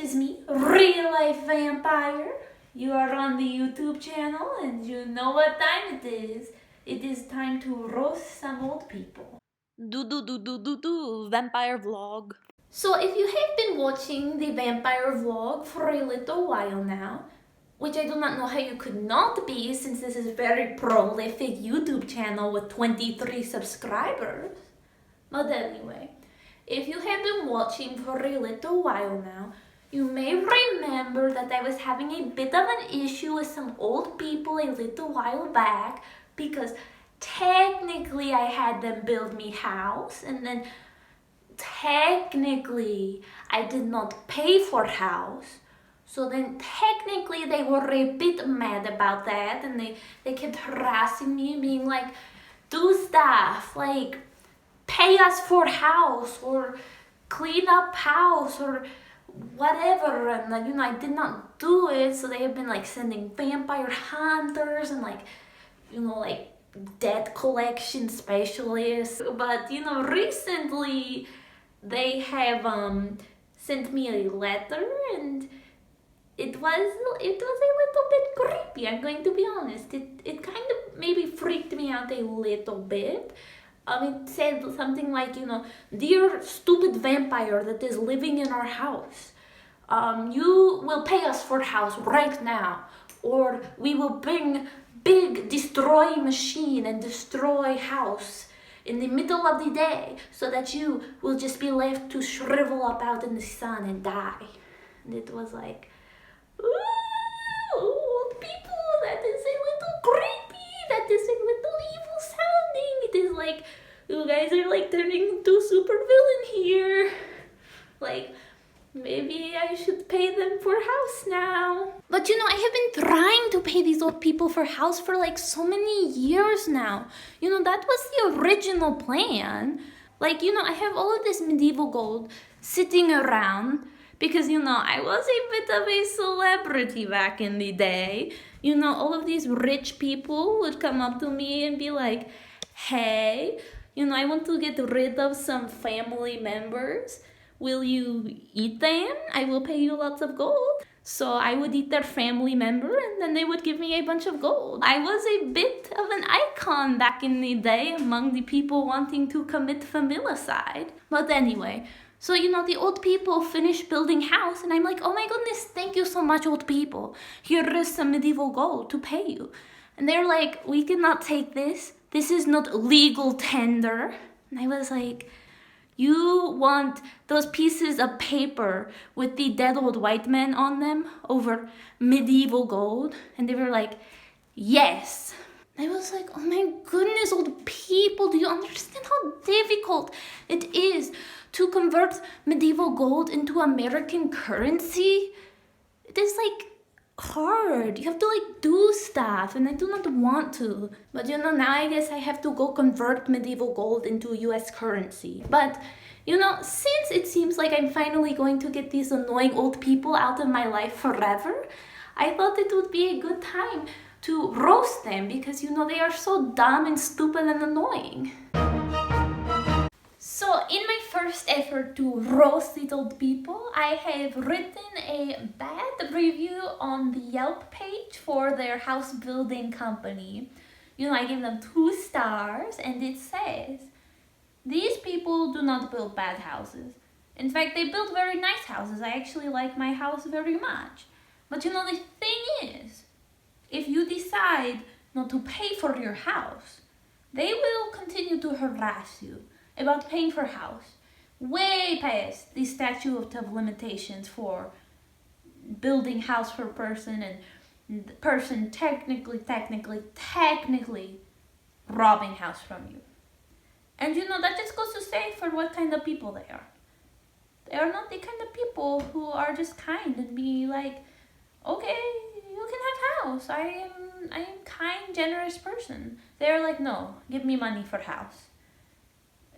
is me, real life vampire. You are on the YouTube channel and you know what time it is. It is time to roast some old people. Vampire vlog. So if you have been watching the vampire vlog for a little while now, which I do not know how you could not be since this is a very prolific YouTube channel with 23 subscribers. But anyway, if you have been watching for a little while now, you may remember that I was having a bit of an issue with some old people a little while back because technically I had them build me house and then technically I did not pay for house. So then technically they were a bit mad about that and they kept harassing me being like, do stuff like pay us for house or clean up house or whatever, and I did not do it. So they have been like sending vampire hunters and like debt collection specialists, but recently they have sent me a letter and it was a little bit creepy. I'm going to be honest. It kind of maybe freaked me out a little bit. It said something like, dear stupid vampire that is living in our house, you will pay us for house right now, or we will bring big destroying machine and destroy house in the middle of the day so that you will just be left to shrivel up out in the sun and die. And it was like, ooh, old people, that is a little creepy, that is a little evil sounding. It is like, you guys are like turning into super villain here. Like, maybe I should pay them for house now. But I have been trying to pay these old people for house for like so many years now. That was the original plan. Like, I have all of this medieval gold sitting around because, I was a bit of a celebrity back in the day. All of these rich people would come up to me and be like, hey, I want to get rid of some family members. Will you eat them? I will pay you lots of gold. So I would eat their family member and then they would give me a bunch of gold. I was a bit of an icon back in the day among the people wanting to commit familicide. But anyway, so the old people finished building house and I'm like, oh my goodness, thank you so much, old people. Here is some medieval gold to pay you. And they're like, we cannot take this. This is not legal tender. And I was like, you want those pieces of paper with the dead old white men on them over medieval gold? And they were like, yes. I was like, oh my goodness, old people, do you understand how difficult it is to convert medieval gold into American currency? It is like hard. You have to like do stuff and I do not want to. But now I guess I have to go convert medieval gold into US currency. But since it seems like I'm finally going to get these annoying old people out of my life forever, I thought it would be a good time to roast them because they are so dumb and stupid and annoying. So in my first effort to roast these old people, I have written a bad review on the Yelp page for their house building company. I gave them 2 stars and it says, these people do not build bad houses. In fact, they build very nice houses. I actually like my house very much. But the thing is, if you decide not to pay for your house, they will continue to harass you about paying for house, way past the statute of limitations for building house per person and the person technically robbing house from you. And that just goes to say for what kind of people they are. They are not the kind of people who are just kind and be like, okay, you can have house. I am kind, generous person. They're like, no, give me money for house.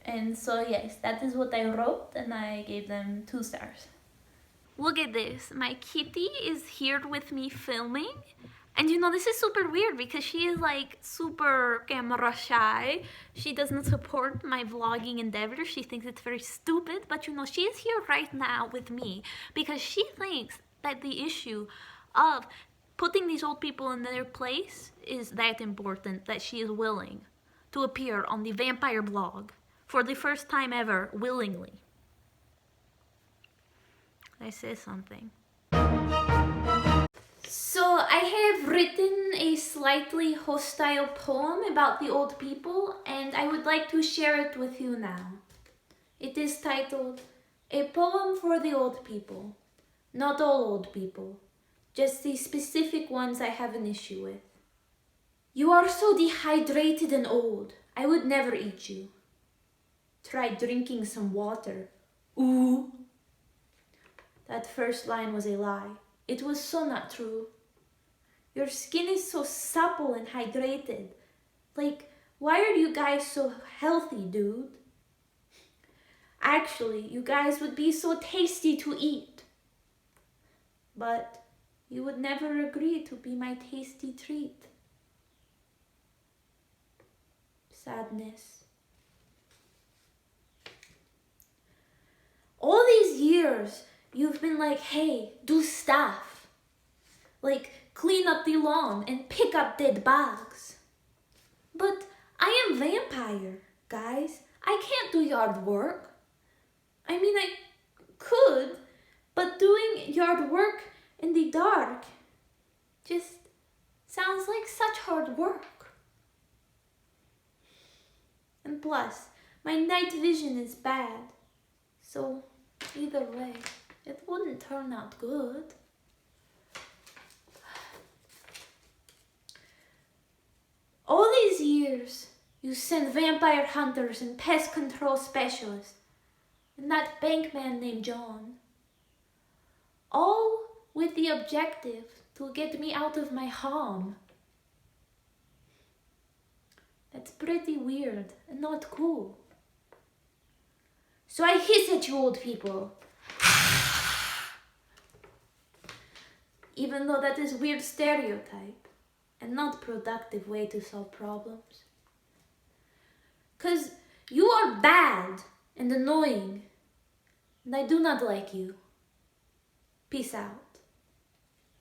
And so yes, that is what I wrote and I gave them 2 stars. Look at this, my kitty is here with me filming. And this is super weird because she is like super camera shy. She doesn't support my vlogging endeavor. She thinks it's very stupid. But she is here right now with me because she thinks that the issue of putting these old people in their place is that important that she is willing to appear on the vampire blog for the first time ever willingly. I say something. So I have written a slightly hostile poem about the old people, and I would like to share it with you now. It is titled, A Poem for the Old People. Not all old people, just the specific ones I have an issue with. You are so dehydrated and old, I would never eat you. Try drinking some water. Ooh. That first line was a lie. It was so not true. Your skin is so supple and hydrated. Like, why are you guys so healthy, dude? Actually, you guys would be so tasty to eat. But you would never agree to be my tasty treat. Sadness. All these years, you've been like, hey, do stuff. Like, clean up the lawn and pick up dead bugs. But I am vampire, guys. I can't do yard work. I mean, I could, but doing yard work in the dark just sounds like such hard work. And plus, my night vision is bad. So, either way, it wouldn't turn out good. All these years, you sent vampire hunters and pest control specialists, and that bank man named John. All with the objective to get me out of my home. That's pretty weird and not cool. So I hiss at you old people. Even though that is weird stereotype and not productive way to solve problems. 'Cause you are bad and annoying, and I do not like you. Peace out.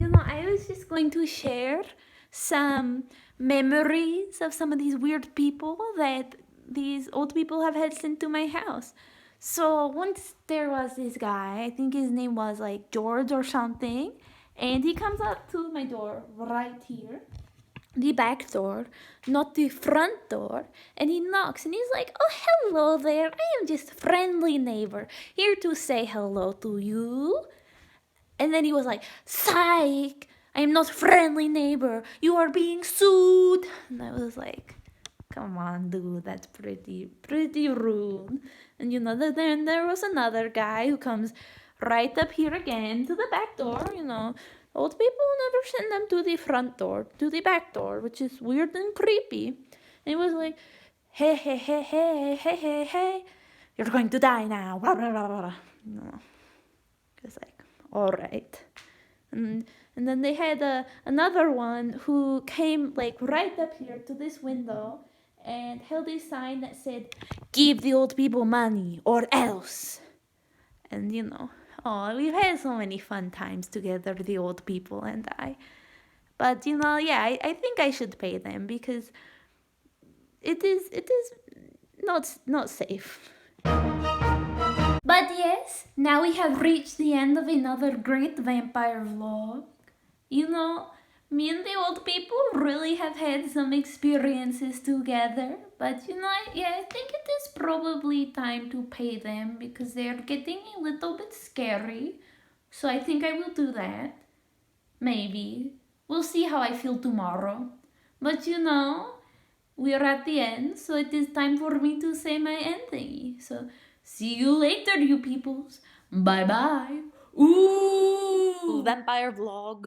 I was just going to share some memories of some of these weird people that these old people have had sent to my house. So once there was this guy, I think his name was like George or something, and he comes up to my door right here, the back door, not the front door, and he knocks and he's like, oh, hello there, I am just friendly neighbor, here to say hello to you. And then he was like, psych, I am not friendly neighbor, you are being sued. And I was like, come on, dude, that's pretty rude. And then there was another guy who comes right up here again to the back door, Old people never send them to the front door, to the back door, which is weird and creepy. And he was like, hey, hey, hey, hey, hey, hey, hey, you're going to die now. Blah, blah, blah, blah. It's like, all right. And then they had another one who came like right up here to this window and held a sign that said, give the old people money or else. And oh, we've had so many fun times together, the old people and I. But yeah, I think I should pay them because it is not safe. But yes, now we have reached the end of another great vampire vlog. Me and the old people really have had some experiences together. But I think it is probably time to pay them because they are getting a little bit scary. So I think I will do that. Maybe. We'll see how I feel tomorrow. But we are at the end, so it is time for me to say my end thingy. So see you later, you peoples. Bye bye. Ooh, vampire vlog.